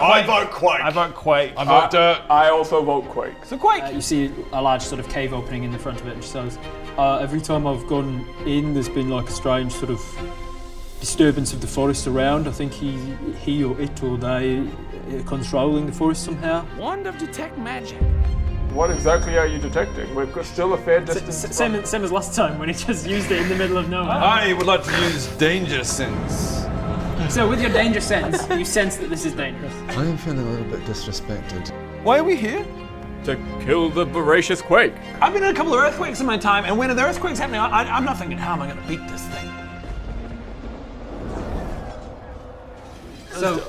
I vote quake. I vote quake. I vote dirt. I also vote quake. So quake. You see a large sort of cave opening in the front of it, and she says, every time I've gone in, there's been like a strange sort of disturbance of the forest around. I think he or it or they are controlling the forest somehow. Wand of detect magic. What exactly are you detecting? We're still a fair distance. Same as last time when he just used it in the middle of nowhere. I would like to use danger sense. So with your danger sense, you sense that this is dangerous. I'm feeling a little bit disrespected. Why are we here? To kill the veracious quake. I've been in a couple of earthquakes in my time, and when the earthquake's happening, I'm not thinking, how am I going to beat this thing? So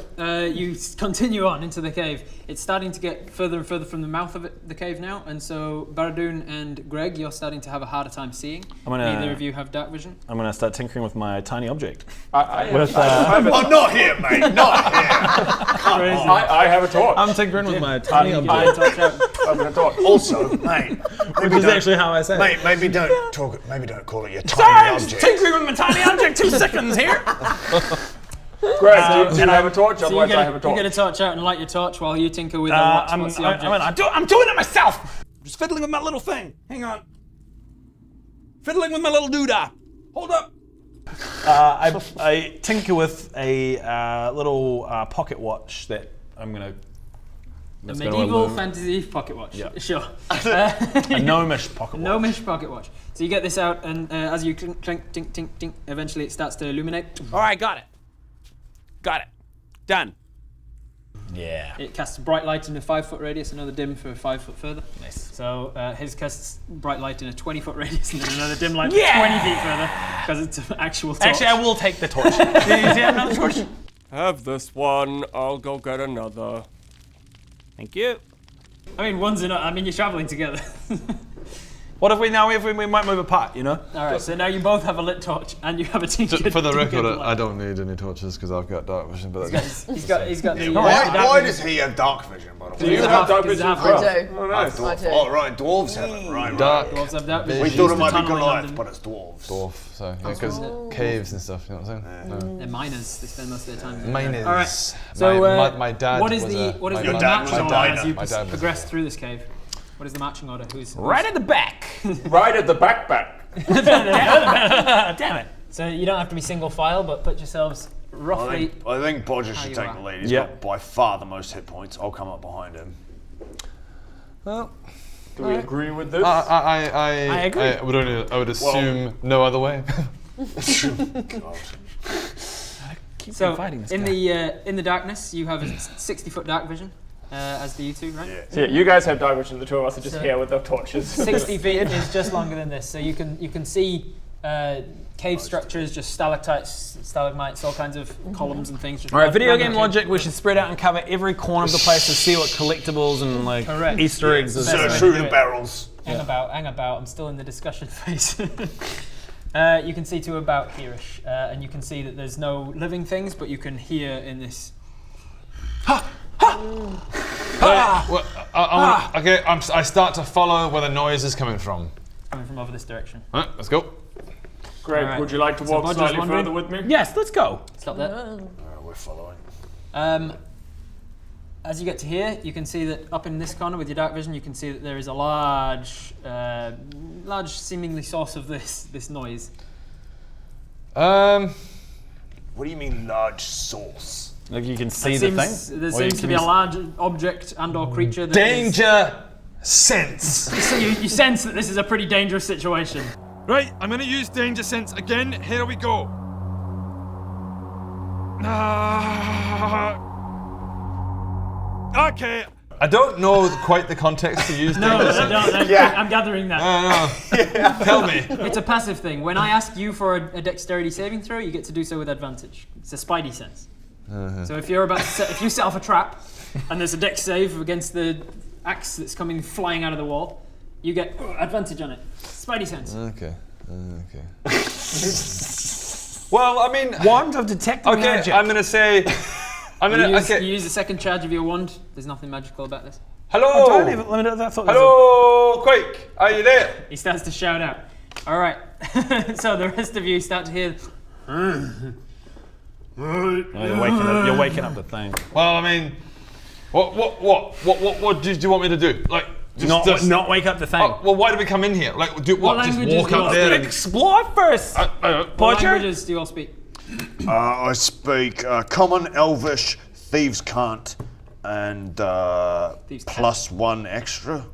you continue on into the cave. It's starting to get further and further from the mouth of the cave now, and so Baradoon and Greg, you're starting to have a harder time seeing. Neither of you have dark vision. I'm going to start tinkering with my tiny object. I'm not here, mate. Not here. I have a torch. I'm tinkering with my tiny object. I'm gonna torch. Also, mate. Which is actually how I say it. Mate, maybe don't call it your Sorry, tiny I'm just object. tinkering with my tiny object. 2 seconds here. Greg, do you have a torch? So Otherwise I have a torch. you get a torch out and light your torch while you tinker with what's the object? I'm doing it myself. I'm just fiddling with my little thing. Hang on. Fiddling with my little doodah. Hold up. I tinker with a little pocket watch that I'm gonna. A medieval fantasy pocket watch. Yeah. Sure. A gnomish pocket watch. Gnomish pocket watch. So you get this out, and as you clink, tink, tink, tink, eventually it starts to illuminate. All right, got it. Got it. Done. Yeah. It casts a bright light in a 5-foot radius, another dim for 5 foot further. Nice. So his casts bright light in a 20-foot radius, and then another dim light 20 feet further, because it's an actual torch. Actually, I will take the torch. Do you have another torch? Have this one. I'll go get another. Thank you. I mean, one's enough. I mean, you're traveling together. What if we might move apart, you know? All right, so now you both have a lit torch, and you have a tinker. For the record, light. I don't need any torches because I've got dark vision. But He's got the. Why does he have dark vision, by the way? You have dark vision. I do. Oh, nice. I do. Oh, right, dwarves have it. Right. Dwarves have dark vision. We Use thought it the might be tunnel in Goliath, London. but it's dwarves. dwarf, so because caves and stuff. You know what I'm saying? No. They're miners. They spend most of their time. Miners. All right. So my dad. what is was the Your dad was marching a order miner. as you My dad was progress through this cave? What is the marching order? Who's Right at the back. Right at the backpack. Damn it. So you don't have to be single file, but put yourselves roughly. I think Bodger How should you take are. the lead. He's Yeah. got by far the most hit points. I'll come up behind him. Well, Do we agree with this? I agree. I would assume no other way. God. So fighting this in guy. the darkness, you have a 60-foot dark vision, as do you two, right? Yeah. So yeah, you guys have dark vision. The two of us are just So- here with our torches. 60 feet is just longer than this, so you can see cave structures, just stalactites, stalagmites, all kinds of columns and things. Just All right, video around game the logic, we should spread out and cover every corner of the place and see what collectibles and like Correct. Easter eggs is. Best way So to through do the it. barrels. Hang about. I'm still in the discussion phase. You can see to about here-ish, and you can see that there's no living things, but you can hear in this. Well, I start to follow where the noise is coming from. Coming from over this direction. All right, let's go. Greg, Alright. would you like to So walk Bodger's slightly wandering? further with me? Yes, let's go. Stop there. We're following. As you get to here, you can see that up in this corner with your dark vision, you can see that there is a large seemingly source of this noise. Um, What do you mean large source? Like you can see the thing. There Or you seems to can be a s- large object and/or creature. That danger sense. So you sense that this is a pretty dangerous situation. Right, I'm gonna use danger sense again. Here we go. Okay. I don't know quite the context to use No, danger sense. I'm gathering that. No. Tell me. It's a passive thing. When I ask you for a dexterity saving throw, you get to do so with advantage. It's a spidey sense. So if you're about to if you set off a trap and there's a dex save against the axe that's coming flying out of the wall, you get advantage on it. Spidey sense. Okay. Well, I mean, Wand of detecting Okay, magic. I'm gonna say. You use the second charge of your wand. There's nothing magical about this. Hello. Do I leave it limited? I thought there was Hello, Quake. Are you there? He starts to shout out. All right. So the rest of you start to hear. Oh, you're waking up the thing. Well, I mean, What do you want me to do? Like, not wake up the thing. Well, why did we come in here? Like, just languages walk do you up there and Explore first. What Bodger? languages do you all speak? I speak Common, Elvish, Thieves Can't, and Thieves plus one extra.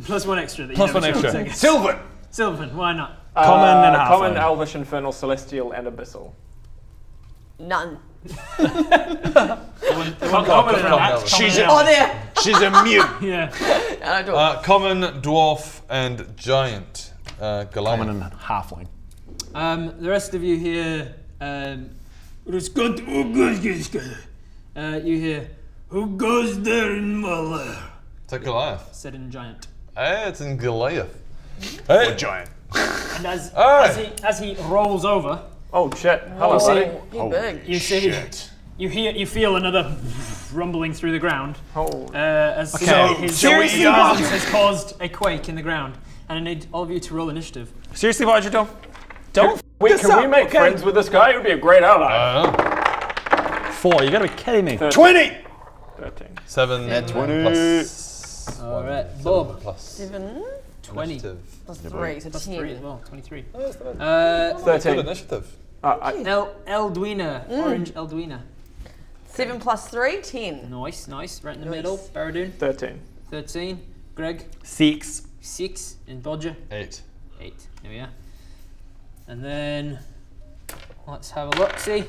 Plus one extra. That Plus you never one showed extra. us. Sylvan! Sylvan, why not? Common and halfling. Common, Elvish, Infernal, Celestial, and Abyssal. None. She's a mute. Yeah. I don't. common, dwarf, and giant. Goliath. Common and halfling. The rest of you hear. You hear. Who goes there in my lair? It's a Goliath. Said in giant. Hey, it's in Goliath. Hey. A giant. And Hey. as he rolls over, Oh shit! Hello, you buddy. see, He's big. you see, you feel another rumbling through the ground. Oh. As his seriously, presence has caused a quake in the ground, and I need all of you to roll initiative. Seriously, Bodger, don't. Wait, can we make friends with this guy? It would be a great ally. 4. You gotta be kidding me. 20! 13. 7 Yeah, 20. plus All one, right, 7 Bob. plus 7 20 initiative. plus 3, so plus 10. 3 as well. 23. Good 13. initiative. Eldwina, orange Eldwina. 7 plus 3, 10. Nice, right in the Nice. middle. Baradoon, 13. 13. Greg, 6. 6. And Bodger, 8. 8. There we are. And then let's have a look. See.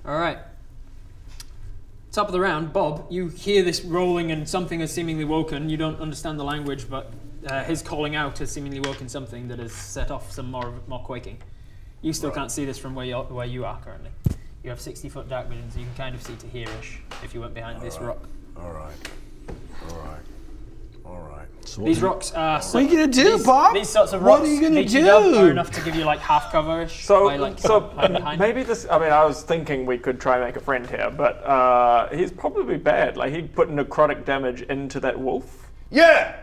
All right. Top of the round, Bob. You hear this rolling and something has seemingly woken. You don't understand the language, but his calling out has seemingly woken something that has set off some more quaking. You still can't see this from where you are currently. You have 60-foot dark vision, so you can kind of see to here-ish if you went behind this rock. Alright. These rocks are. What are you gonna do, Bob? These sorts of What rocks are you gonna beached up do? are enough to give you like half cover-ish. So, by, like, hiding behind. maybe this. I mean, I was thinking we could try and make a friend here, but he's probably bad. Like he put necrotic damage into that wolf. Yeah!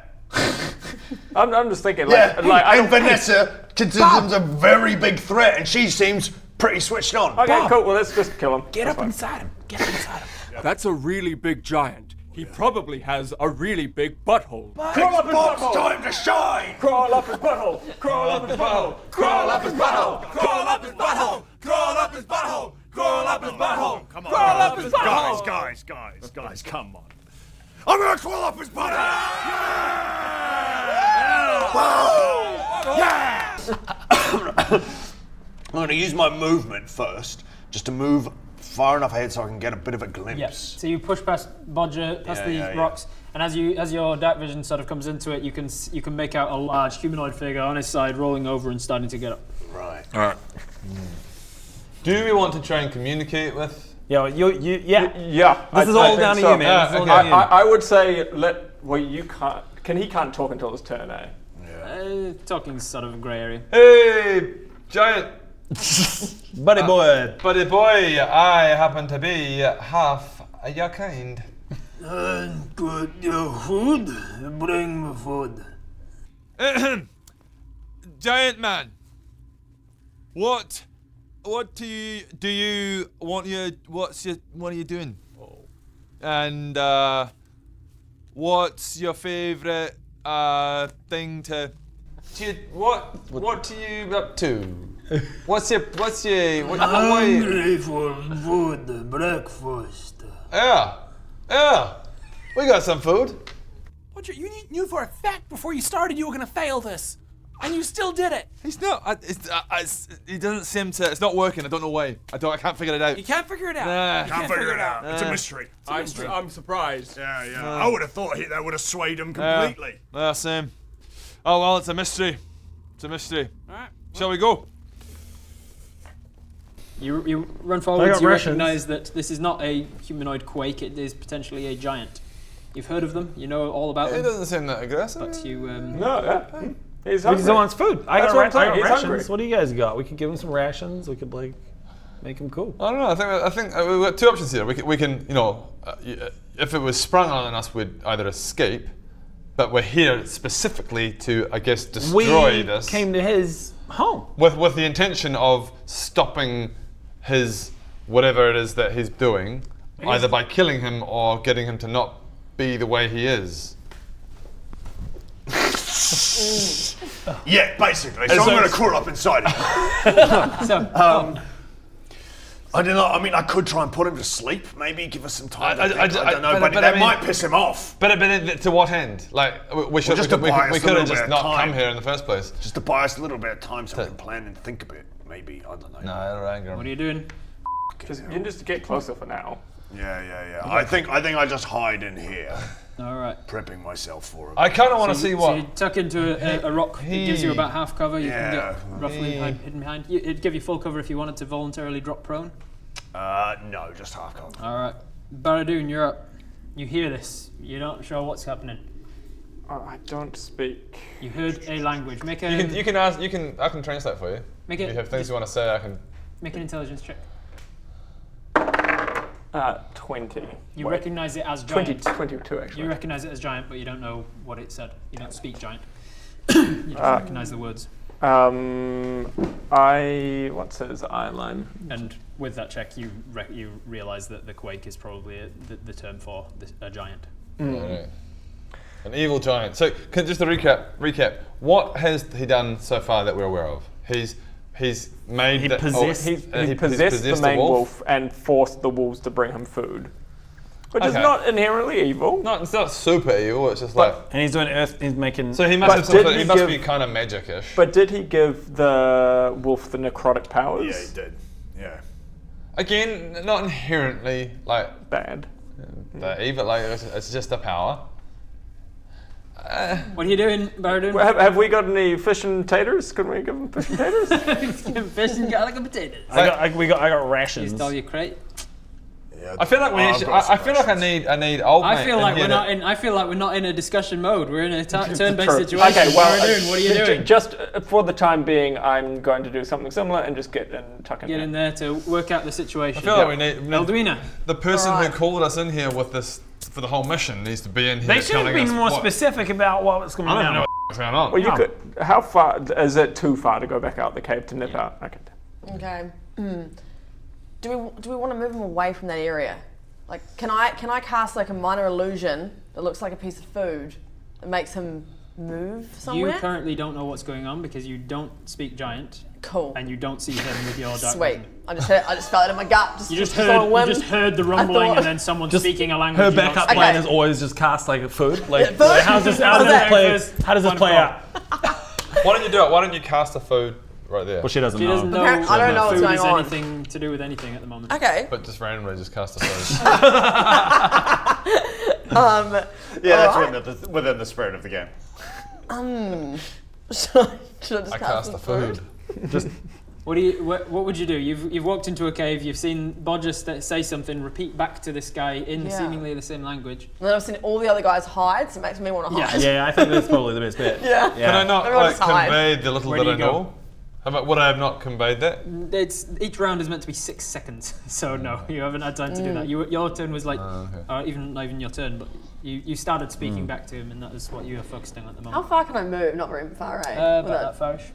I'm just thinking. Yeah, Like I and don't. Vanessa considers him a very big threat, and she seems pretty switched on. Okay, cool. Well, let's just kill him. Get That's up fine. inside him. Get up inside him. That's a really big giant. He probably has a really big butthole. Crawl up his butthole! Time to shine! Crawl up his butthole. Crawl up his butthole. Crawl up his butthole. Crawl up his butthole. Crawl up his butthole. Crawl up his butthole. Come on. Crawl up his butthole. Guys, come on. I'm gonna crawl up his butthole! I'm gonna use my movement first, just to move far enough ahead so I can get a bit of a glimpse. Yeah. So you push past Bodger, past the rocks, and as your dark vision sort of comes into it, you can make out a large humanoid figure on his side, rolling over and starting to get up. Right. Alright. Do we want to try and communicate with? Yeah, yeah. Yeah. This is all down to you, man. This is all down to you. I would say you can't. He can't talk until his turn, eh? Talking's sort of a grey area. Hey, giant Buddy boy. buddy boy, I happen to be half your kind. Good your food? Bring me food. Giant man. What do you want what are you doing? And what's your favorite thing to What are you up to? What Hungry for food, breakfast. Yeah. We got some food. You knew for a fact before you started you were gonna fail this, and you still did it. He's not. He doesn't seem to. It's not working. I don't know why. I can't figure it out. You can't figure it out. Nah. You Can't figure it out. It's a mystery. I'm surprised. Yeah. I would have thought that would have swayed him completely. Same. Oh well, it's a mystery. It's a mystery. All right. Shall we go? You run I forwards. got You rations. recognise that this is not a humanoid quake. It is potentially a giant. You've heard of them. You know all about It them. doesn't seem that aggressive. But you. No. Yeah. He's He hungry. still wants food. I That's got, what I'm saying, I got he's rations. hungry. What do you guys got? We could give him some rations. We could make him cool. I don't know. I think we've got two options here. We can if it was sprung on us, we'd either escape, but we're here specifically to, I guess, destroy We this. came to his home. with the intention of stopping his whatever it is that he's doing, either by killing him or getting him to not be the way he is. Yeah, basically. So I'm going to crawl up inside him. I don't know. I mean, I could try and put him to sleep. Maybe give us some time. I don't know, but that might piss him off. But to what end? Like we could have just not come here in the first place. Just to buy us a little bit of time so we can plan and think a bit. Maybe I don't know. No, that'll anger him. What are you doing? Just get closer for now. Yeah. I think I just hide in here. All right. Prepping myself for him. I kind of want to see what. So you tuck into a rock. It gives you about half cover. You can get roughly hidden behind. It'd give you full cover if you wanted to voluntarily drop prone. No, just half cover. All right, Baradoon, you're up. You hear this. You're not sure what's happening. I don't speak. You heard a language. Make a. You can ask. I can translate for you. Make if you have things you want to say, I can. Make an intelligence check. 20. You recognize it as giant. 22 actually. You recognize it as giant, but you don't know what it said. You don't speak giant. You just recognize the words. What's his eye line? And with that check, you realize that the quake is probably the term for a giant. Right. An evil giant. So, just to recap, what has he done so far that we're aware of? He's made he possessed the main wolf and forced the wolves to bring him food, which is not inherently evil. It's not super evil. It's just like. And he's doing earth. He's making. So he must be kind of magic-ish. But did he give the wolf the necrotic powers? Yeah, he did. Yeah. Again, not inherently like bad. Evil. Like it's just a power. What are you doing, Baradoon? Have we got any fish and taters? Can we give them fish and taters? Fish and garlic and potatoes. I got rations. You stole your crate. Yeah, I feel like I need old mate. I feel like we're not in a discussion mode. We're in a turn-based situation. Okay, well, Baradoon, what are you doing? Just for the time being, I'm going to do something similar and just get in there to work out the situation. I feel like we need Elduina. The person who called us in here with this for the whole mission needs to be in here. They should have been more specific about what was going on. I don't know what's going on. Well, you could. How far is it? Too far to go back out the cave to nip out? Okay. Do we want to move him away from that area? Like, can I cast like a minor illusion that looks like a piece of food that makes him move somewhere? You currently don't know what's going on because you don't speak giant. Cool. And you don't see him with your dark Sweet. vision. I just felt it in my gut. You just heard the rumbling and then someone speaking a language. Her backup plan is always just cast like a food. Like, food? how does this play out? Why don't you do it? Why don't you cast a food right there? Well, she doesn't She know. doesn't know. I don't know what's food going is on. anything to do with anything at the moment. Okay. But just randomly just cast a food. That's within the spirit of the game. Should I just cast the food. Just. What would you do? You've walked into a cave. You've seen Bodger say something. Repeat back to this guy in seemingly the same language. And then I've seen all the other guys hide, so it makes me want to hide. Yeah, I think that's probably the best bet. Yeah. Can I not Everyone just hide. convey the little bit I know? How about would I have not conveyed that? Each round is meant to be 6 seconds, so no, you haven't had time to do that. Your not even your turn, but you started speaking back to him, and that is what you are focusing on at the moment. How far can I move? Not very far, right? About that farish.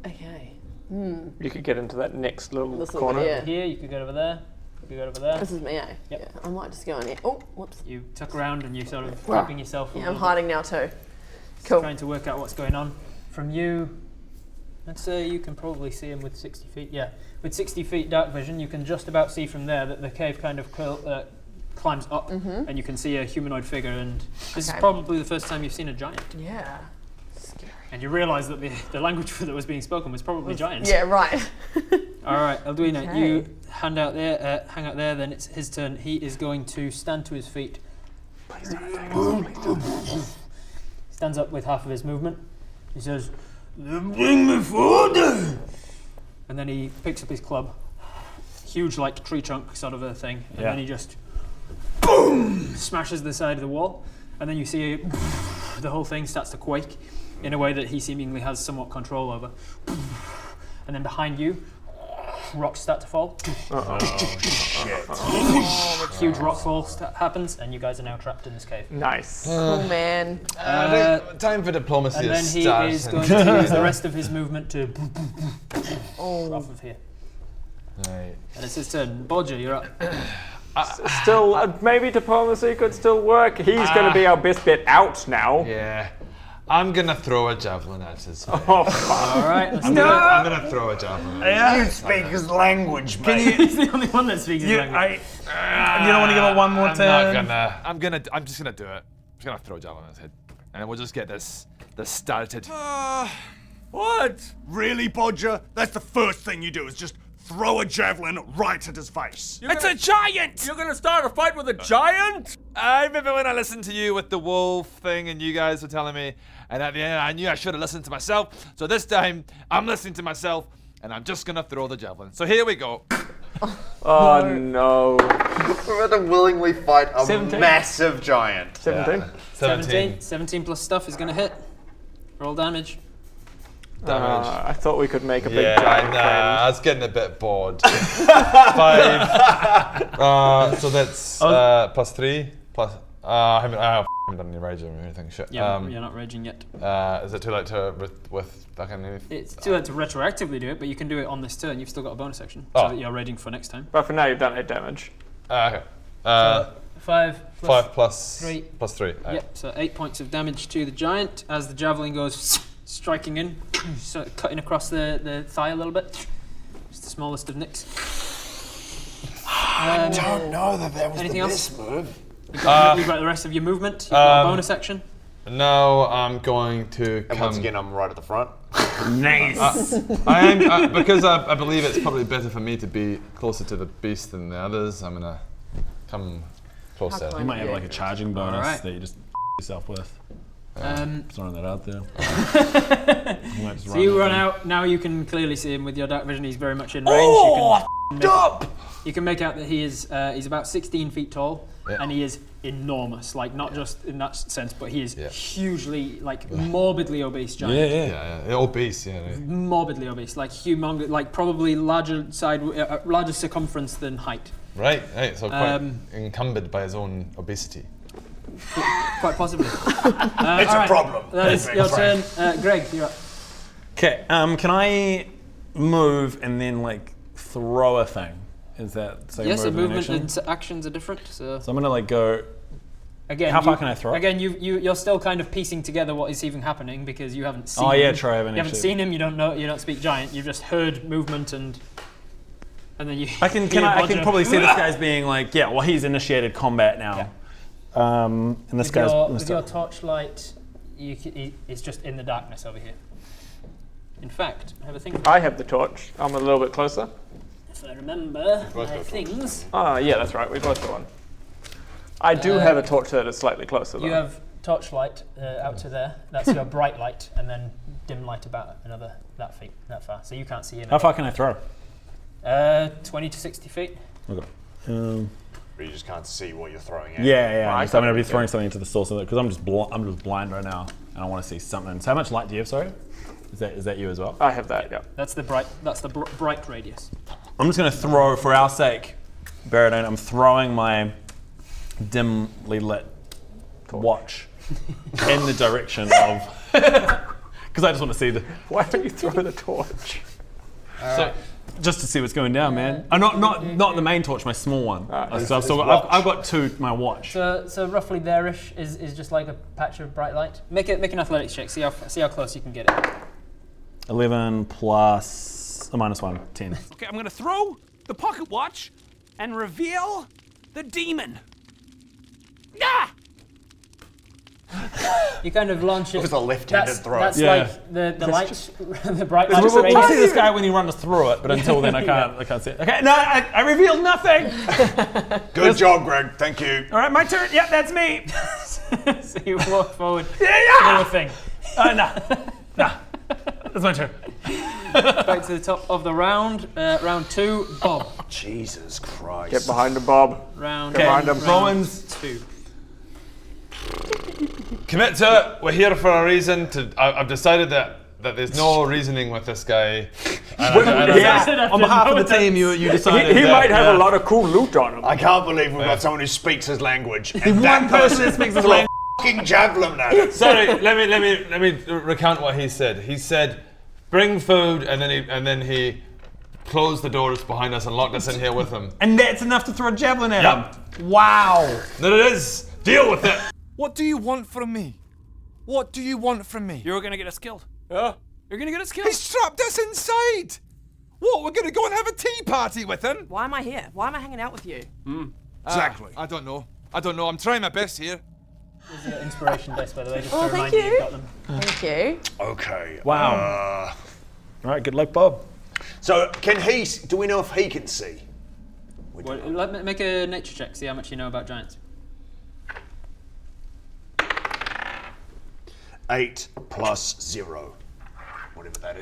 Okay. You could get into that next little This corner. little bit, Here, you could go over there. You could go over there. This is me, eh? Yep. Yeah, I might just go in here. Oh, whoops. You tuck around and you sort of keeping yourself. Yeah, I'm hiding now too. Cool. Trying to work out what's going on. From you, let's say you can probably see him with 60 feet. Yeah, with 60 feet dark vision, you can just about see from there that the cave kind of climbs up, and you can see a humanoid figure. And this is probably the first time you've seen a giant. Yeah. And you realise that the language that was being spoken was probably giant. Yeah, right. All right, Elduina, you hang out there. Then it's his turn. He is going to stand to his feet. Please don't attack us. Please don't. Stands up with half of his movement. He says, Bring me food! and then he picks up his club, huge like tree trunk sort of a thing, and then he just boom smashes the side of the wall, and then you see the whole thing starts to quake in a way that he seemingly has somewhat control over. And then behind you, rocks start to fall. Huge rock fall happens, and you guys are now trapped in this cave. Nice. Cool, man. Time for diplomacy. And then he is going to use the rest of his movement to off of here. Right. And it's his turn. Bodger, you're up. Still, maybe diplomacy could still work. He's going to be our best bet out now. Yeah. I'm gonna throw a javelin at his face. Oh, fuck. All right. Let's do it. I'm gonna throw a javelin. You speak his language, mate. He's the only one that speaks his language. You don't want to give it one more turn? I'm just gonna do it. I'm just gonna throw a javelin at his head, and then we'll just get this started. What? Really, Bodger? That's the first thing you do is just throw a javelin right at his face. It's a giant! You're gonna start a fight with a giant? I remember when I listened to you with the wolf thing, and you guys were telling me, and at the end I knew I should have listened to myself. So this time I'm listening to myself, and I'm just gonna throw the javelin. So here we go. Oh no. We're going to willingly fight a 17. massive giant. 17. 17 plus stuff is going to hit. Roll damage. Damage. I thought we could make a big Yeah, giant nah, friend. I was getting a bit bored. 5. So that's plus 3. Plus. I haven't done any raging or anything. Shit. Yeah, you're not raging yet. Is it too late to with fucking anything? It's too late to retroactively do it, but you can do it on this turn. You've still got a bonus action, Oh. so that you're raging for next time. But for now, you've done 8 damage. Okay. 5 5 plus 3. Plus 3. Yep, so 8 points of damage to the giant as the javelin goes striking in, so cutting across the thigh a little bit. Just the smallest of nicks. I don't know that was anything the else? best move. You've got the rest of your movement. You've got a bonus action. No, I'm going to And come. once again, I'm right at the front. Nice. I am because I believe it's probably better for me to be closer to the beast than the others. I'm gonna come closer. How You might have like a charging bonus Alright. that you just yourself with. Um, Just throwing that out there. You might just so you run out. Now you can clearly see him with your dark vision. He's very much in range. You can make out that he is he's about 16 feet tall, Yeah. and he is enormous. Like not just in that sense, but he is Yeah. hugely, like morbidly obese giant. Yeah, obese. Yeah. Right. Morbidly obese, like humongous, like probably larger larger circumference than height. Right. So quite Um, encumbered by his own obesity. Quite possibly. It's a problem. That is your turn, Greg. You're up. Okay, can I move and then like throw a thing? Is that the same Yes, the movement movement action? and actions are different. So So I'm gonna like go. again, How far can I throw it? Again, you're still kind of piecing together what is even happening because you haven't seen. Oh yeah, him. true. I haven't You haven't actually. seen him. You don't know. You don't speak giant. You've just heard movement and then you. I can hear I can Roger. probably see this guy's being like, yeah, well he's initiated combat now. And this With guy's with your torchlight, it's just in the darkness over here. In fact, I have a thing. I have the torch. I'm a little bit closer. If I remember my things, Ah, yeah, that's right. We both got one. I do have a torch that is slightly closer, though. you have torchlight out to there. That's your bright light, and then dim light about another that far. So you can't see him. How far can I throw? 20 to 60 feet. Okay. But you just can't see what you're throwing at. Yeah. Right, So I'm gonna be throwing something into the source of it because I'm just blind right now, and I want to see something. So how much light do you have? Sorry, is that you as well? I have that, yeah. That's the bright radius. I'm just gonna throw for our sake, Baradone. I'm throwing my dimly lit watch in the direction of because I just want to see the Why don't you throw the torch? just to see what's going down, man. Not the main torch, my small one. So I've got two. My watch. So roughly there-ish is just like a patch of bright light. Make an athletics check. See how close you can get it. 11 plus a -1, 10. Okay, I'm gonna throw the pocket watch and reveal the demon. Ah! You kind of launch it. It was a left-handed that's, throw. That's Yeah. like the light, the bright light. We'll radius. see this guy when he runs through it, but until then I can't see it. Okay, no, I revealed nothing. Good job, Greg. Thank you. All right, my turn. Yep, that's me. So you walk forward. Yeah. Do a thing. Nah. That's my turn. Back to the top of the round. Round 2, Bob. Jesus Christ. Get behind him, Bob. Round, behind him. Rowan's 2. Commit to it. We're here for a reason. I've decided that there's no reasoning with this guy. on behalf of the team, you decided He that, might have a lot of cool loot on him. I can't believe we've got someone who speaks his language. The And one that person that speaks his threw a language. fucking javelin at it. Sorry, let me recount what he said. He said, "Bring food," and then he closed the doors behind us and locked us in here with him. And that's enough to throw a javelin at Yep. him. Wow. There it is. Deal with it. What do you want from me? What do you want from me? You're gonna get us killed. Yeah. You're gonna get us killed. He's trapped us inside! What, we're gonna go and have a tea party with him? Why am I here? Why am I hanging out with you? Exactly. I don't know. I'm trying my best here. These are inspiration dice, by the way, just to Oh, thank remind you you. you've got them. Thank you. Okay. Wow. All right, good luck, Bob. So can he? Do we know if he can see? Well, let me make a nature check, see how much you know about giants. 8 plus 0. Whatever that is.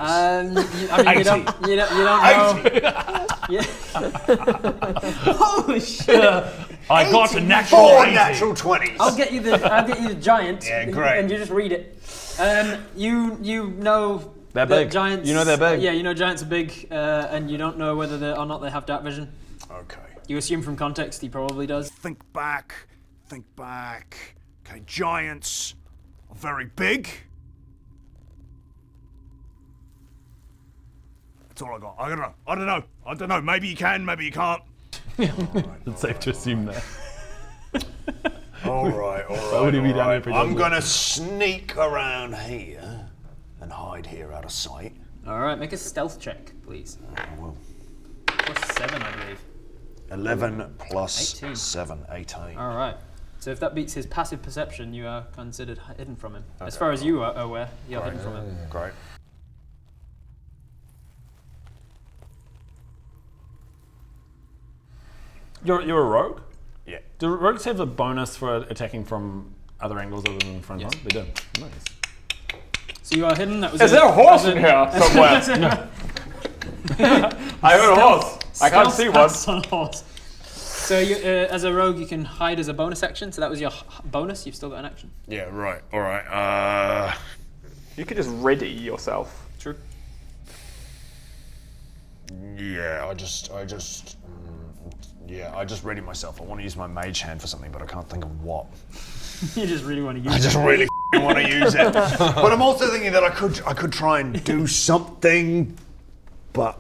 You don't know. Yeah. Holy shit! I got a natural 4 80. natural 20s. I'll get you the giant. Yeah, great. And you just read it. You know They're that big. giants. You know they're big. Yeah, you know giants are big, and you don't know whether or not they have dark vision. Okay. You assume from context he probably does. Think back. Okay, giants are very big. That's all I got. I don't know. Maybe you can, maybe you can't. It's safe to assume that. All right. would he be down here pretty I'm ugly? gonna sneak around here and hide here out of sight. All right, make a stealth check, please. I will. +7, I believe. 11 plus 18. 7, 18. All right. So if that beats his passive perception, you are considered hidden from him. As far as you are aware, you're hidden from him. Great. You're a rogue? Yeah. Do rogues have a bonus for attacking from other angles other than front? Yes. They do. Nice. So you are hidden. That was. Is there a horse in here somewhere? I heard a horse. I can't see one. On a horse. So you, as a rogue, you can hide as a bonus action. So that was your bonus. You've still got an action. Yeah, right. All right. You could just ready yourself. True. Yeah, I just ready myself. I want to use my mage hand for something, but I can't think of what. You just really want to use I just really want to use it. But I'm also thinking that I could try and do something, but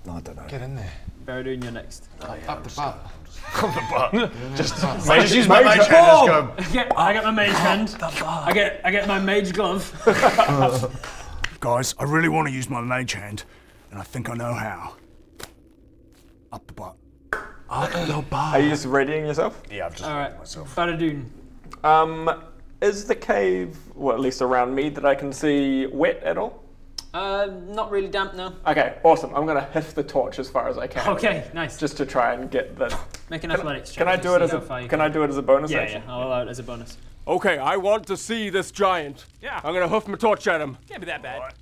I don't know. Get in there. Baradun, you're next. Up the butt. I just use my mage hand and just go. I get my mage hand. I get my mage glove. Guys, I really want to use my mage hand, and I think I know how. Up the butt. Are you just readying yourself? Yeah, I've just All readied right, myself. Baradun. Is the cave, well, at least around me, that I can see wet at all? Not really damp, no. Okay, awesome. I'm gonna hiff the torch as far as I can. Okay, nice. Just to try and get the. Make an athletics check. Can I to do it see as how far a? you Can I do it as a bonus Yeah, action? yeah. I'll allow it as a bonus. Okay, I want to see this giant. Yeah. I'm gonna hoof my torch at him. Can't be that bad.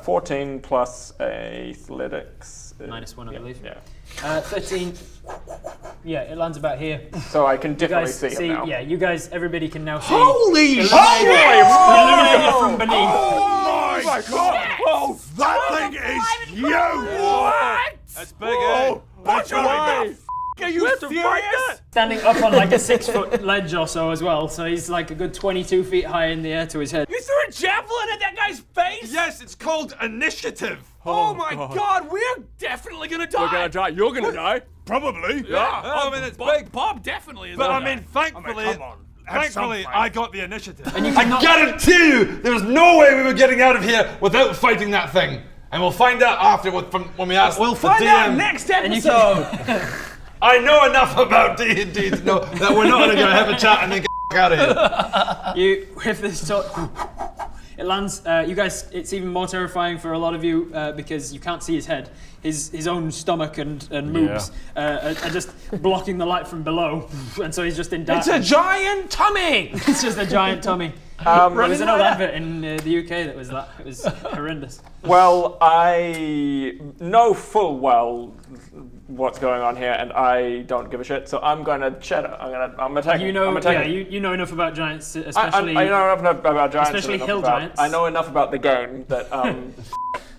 14 plus athletics. -1, I believe. Yeah. 13. Yeah, it lands about here. So I can You definitely guys see him now. yeah, you guys, everybody can now see. Holy Illuminated from beneath. Oh my god! Oh, that thing is huge! What? That's big, eh? Watch away! Are you serious? Standing up on like a 6-foot ledge or so as well, so he's like a good 22 feet high in the air to his head. You threw a javelin at that guy's face? Yes, it's called initiative. Oh my god, we're definitely gonna die. We're gonna die. You're gonna die. Probably. Yeah. I mean, it's big. Bob definitely is. But I gonna mean, thankfully, come on. Have some thankfully, faith. I got the initiative. And you cannot. Guarantee you, there's no way we were getting out of here without fighting that thing. And we'll find out after from when we ask We'll the find DM. out next And you episode. I know enough about D&D to know that we're not going to go have a chat and then get out of here. You whiff this torch. It lands. You guys, it's even more terrifying for a lot of you because you can't see his head. His own stomach and moves are just blocking the light from below, and so he's just in darkness. It's a giant tummy. It's just a giant tummy. There was an old right advert in the UK that was that. It was horrendous. Well, I know full well what's going on here, and I don't give a shit. So I'm going to shadow. I'm attacking. You know, I'm attacking. you know enough about giants, I especially. know enough about giants. especially and enough hill about- giants. I know enough about the game that.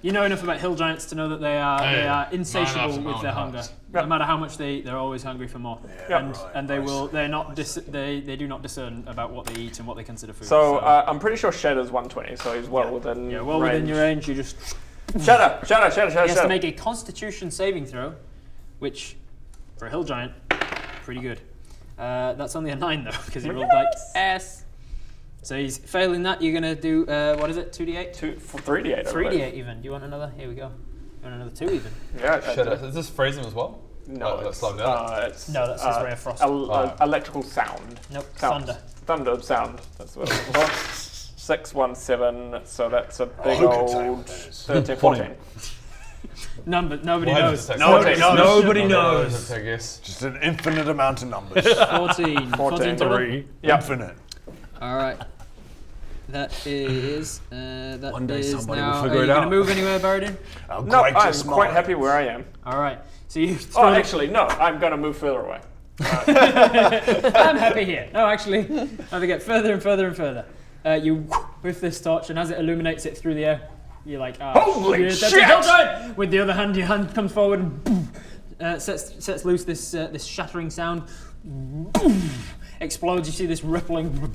You know enough about hill giants to know that they are insatiable man, with their hunger. No matter how much they're always hungry for more. And they will. They're not. They do not discern about what they eat and what they consider food. So I'm pretty sure Shadow's 120, so he's well within. yeah, well range. within your range. You just Shatter. He has to make a Constitution saving throw, which, for a hill giant, pretty good. That's only a 9 though, because he rolled like S. So he's failing that. You're gonna do what is it? 2d8? 3d8. 3d8 even. Do you want another? Here we go. You want another 2 even? Yeah. Shit, is this phrasing as well? No, that's not down. No, that's his ray of frost. Electrical sound. Nope. Sound. Thunder sound. That's what it was. 6, 1, 7. So that's a big old 13, 14. Nobody knows. Nobody knows. I guess. Just an infinite amount of numbers. 14 total? 3. Yep. Infinite. All right. That is. That One day is somebody now, will figure are it you out. gonna move anywhere, Baradin? No, I'm quite happy where I am. All right. So you. Actually, no. I'm gonna move further away. I'm happy here. No, actually, I have to get further and further and further. You with this torch, and as it illuminates it through the air, you're like, holy shit! With the other hand, your hand comes forward and boom, sets loose this shattering sound. Boom, explodes. You see this rippling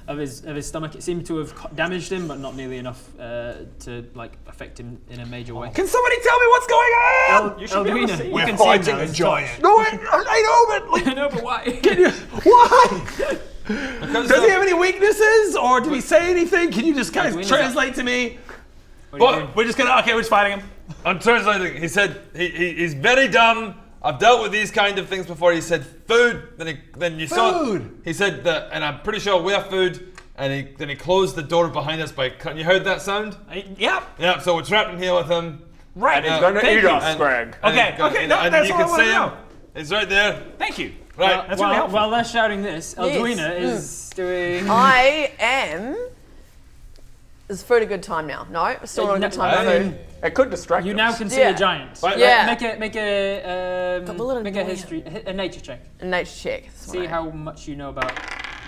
of his stomach. It seemed to have damaged him, but not nearly enough to like affect him in a major way. Can somebody tell me what's going on? You should be able to see. We're fighting a giant. No, I know, but like, I know, but why? why? Does he have any weaknesses, or did he say anything? Can you just guys Edwin, translate to me? What? We're just gonna we're just fighting him. I'm translating. He said he's very dumb. I've dealt with these kind of things before. He said food. Then you saw. Food. He said that, and I'm pretty sure we're food. And then he closed the door behind us by cutting. You heard that sound? Yep. Yeah. So we're trapped in here with him. Right. And he's going to eat us, Greg. Okay. That's you all I can want to see him. know. He's right there. Thank you. Right. That's really helpful. While they're shouting this, Elduina is doing. I am. Is food a good time now? No, still not a good time for food. It could distract You us. now can see Yeah. a giant. Right, Yeah. Make a nature check. A nature check. See how much you know about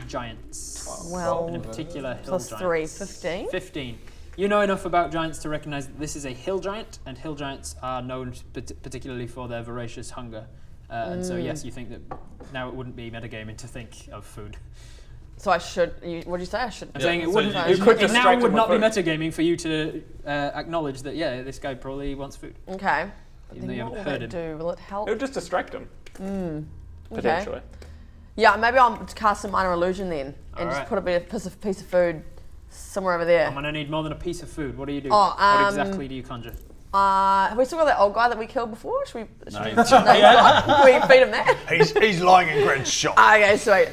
giants. Well, in particular, hill plus giants. 3, 15. 15. You know enough about giants to recognize that this is a hill giant, and hill giants are known particularly for their voracious hunger. And so, yes, you think that now it wouldn't be metagaming to think of food. So I should. What did you say? I should. I'm saying it wouldn't. you could It distract now him would with not be food. metagaming for you to acknowledge that. Yeah, this guy probably wants food. Okay. Even though you Then what haven't will heard that him. do? Will it help? It would just distract him. Okay. Potentially. Yeah, maybe I'll cast a minor illusion then, and just Alright. put a piece of food somewhere over there. I'm gonna need more than a piece of food. What do you do? Oh, what exactly do you conjure? Have we still got that old guy that we killed before? Should we feed him that? He's lying in Greg's shop. Okay, sweet.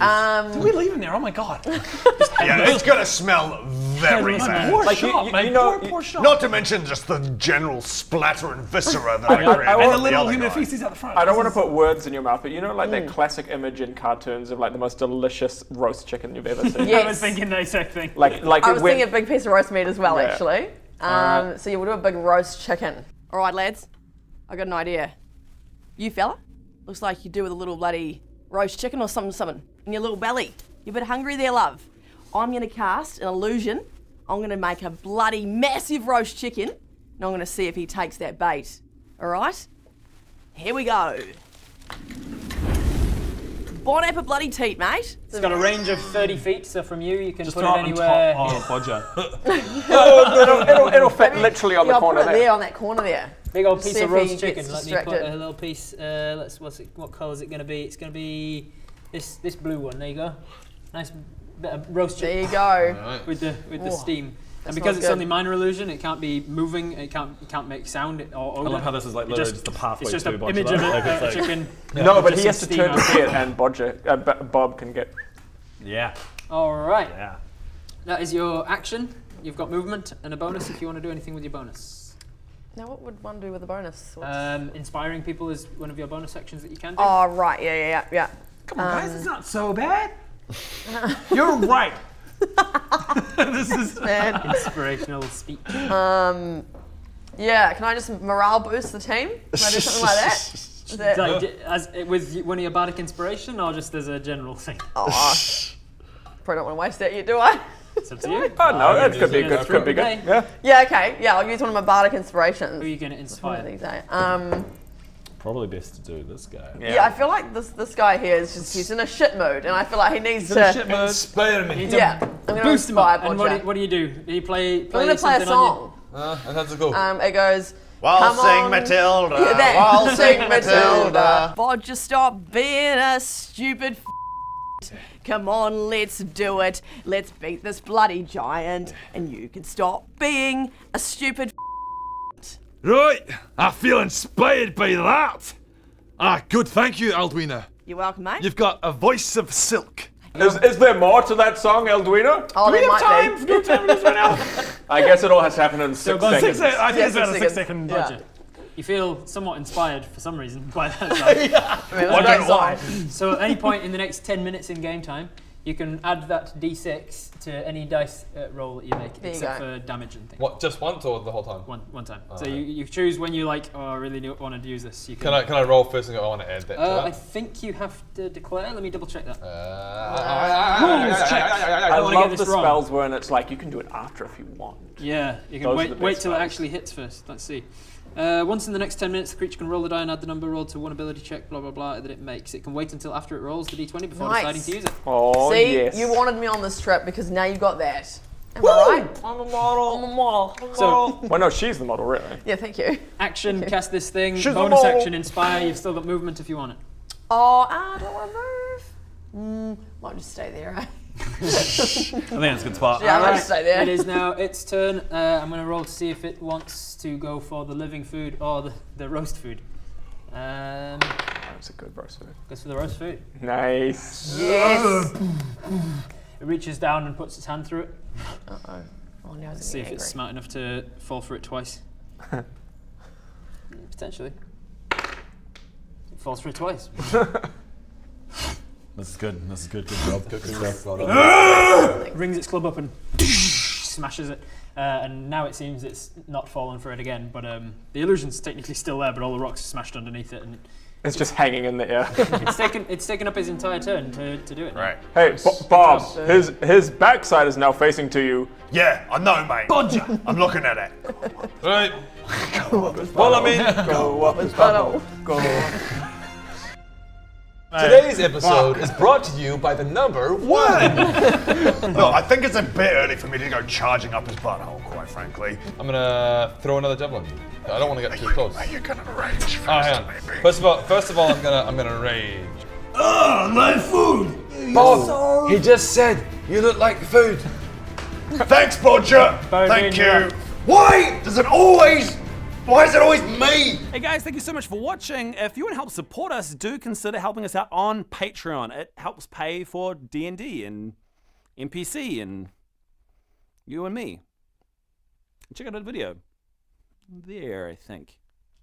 We leave him there. Oh my god. Yeah, it's gonna smell very bad. Poor Like, shop, you man. know- Poor shop. Not to mention just the general splatter and viscera that I created. I and want the with little other human guy. feces out the front. I don't want to put words in your mouth, but you know, like that classic image in cartoons of like the most delicious roast chicken you've ever seen. Yes. I was thinking the exact thing. Like I was when, thinking a big piece of roast meat as well, Yeah. actually. So yeah, we'll do a big roast chicken. All right, lads. I got an idea. You fella, looks like you do with a little bloody roast chicken or something in your little belly. You're a bit hungry there, love. I'm gonna cast an illusion. I'm gonna make a bloody massive roast chicken, and I'm gonna see if he takes that bait. All right? Here we go. Bon apple bloody teat, mate. It's got a range of 30 feet, so from you, you can Just put throw it it on anywhere. top. Oh, Bodger. it'll fit literally on the Yeah, I'll corner put it there on that corner there. Big old See piece if of he roast gets chicken. Let me put distracted. a little piece. What colour is it going to be? It's going to be this blue one. There you go. Nice bit of roast There chicken you go. with the steam. And That because it's smells only minor illusion, it can't be moving. It can't make sound or odor. I love how this is like literally just the pathway It's just to an Bodger. image of Like, a it's like- chicken. No, but Just he has some to steam turn to out. see it, and Bob can get. Yeah. All right. Yeah. That is your action. You've got movement and a bonus if you want to do anything with your bonus. Now, what would one do with a bonus? Inspiring people is one of your bonus actions that you can do. Oh, right. Yeah. Come on, guys. It's not so bad. You're right. This is Man. Inspirational speech. Yeah, can I just morale boost the team? Can I do something like that? Is that Like, with one of your bardic inspiration, or just as a general thing? oh, probably don't want to waste that yet, do I? It's up to you. Oh no, that could be Yeah, good. Could be good. okay. Yeah. Yeah, okay. Yeah, I'll use one of my bardic inspirations. Who are you going to One inspire? of these, eh? probably best to do this guy. Yeah, I feel like this guy here is just, he's in a shit mood, and I feel like he needs to. Inspire me. Yeah, I'm going to Boost him inspire up. And Bodger. what do you do? Do you play I'm going to play a something on song. And how's it go? It goes. Waltzing Come on. Matilda. Yeah, that. Waltzing Matilda. Bodger, stop being a stupid Come on, let's do it. Let's beat this bloody giant, and you can stop being a stupid Right, I feel inspired by that. Good, thank you, Alduina. You're welcome, mate. You've got a voice of silk. Is there more to that song, Elduina? Oh, there might be. No time for this right now. I guess it all has to happen in 6 about seconds. I think it's Yeah, about a 6 6-second seconds. budget. You feel somewhat inspired for some reason by that song. I mean, it was a great song. So at any point in the next 10 minutes in game time, you can add that d6 to any dice roll that you make, There you except go. for damage and things. What? Just once or the whole time? One time. So you choose when you like, oh, I really want to use this. You Can I roll first and go? I want to add that. I to think you have to declare. Let me double check that. that. I wanna get love this the wrong. spells when it's like you can do it after if you want. Yeah, you can Those are wait the wait best till it spells. actually hits first. Let's see. Once in the next 10 minutes, the creature can roll the die and add the number rolled to one ability check, blah, blah, blah, that it makes. It can wait until after it rolls the d20 before Nice. deciding to use it. Oh, See, yes. you wanted me on this trip because now you got that. Am I right? I'm a model. I'm a model. So, Well, no, she's the model, really. Yeah, thank you. action, cast this thing. She's a Bonus model. action, inspire. You've still got movement if you want it. Oh, I don't want to move. Might just stay there, eh? I think that's a good spot. Yeah, I might Alright, just stay there. It is now its turn. I'm going to roll to see if it wants to go for the living food or the roast food. That's a good roast food. Goes for the roast food. Nice. Yes. It reaches down and puts its hand through it. Uh-oh. Oh, now See if it's smart enough to fall for it twice. Potentially. It falls for it twice. This is good. This is good. Good job. Good stuff. Well done. Rings its club up and smashes it. And now it seems it's not fallen for it again, but the illusion's technically still there, but all the rocks are smashed underneath it, and It's just hanging in the air. it's taken up his entire turn to do it. Right. Hey, Bob, his backside is now facing to you. Yeah, I know, mate. Bodger. I'm looking at it. Right. Well, I mean, Go up his butthole. Go. today's episode is brought to you by the number 1. Look, I think it's a bit early for me to go charging up his butthole, quite frankly. I'm gonna throw another javelin. I don't want to get too close. Are you gonna rage first, Oh, hang on. maybe? First of all, I'm gonna rage. my food! Bob, he just said you look like food. Thanks, Bodger! Bone Thank in you! your- Why is it always me? Hey guys, thank you so much for watching. If you want to help support us, do consider helping us out on Patreon. It helps pay for D&D and NPC and you and me. Check out that video. There, I think.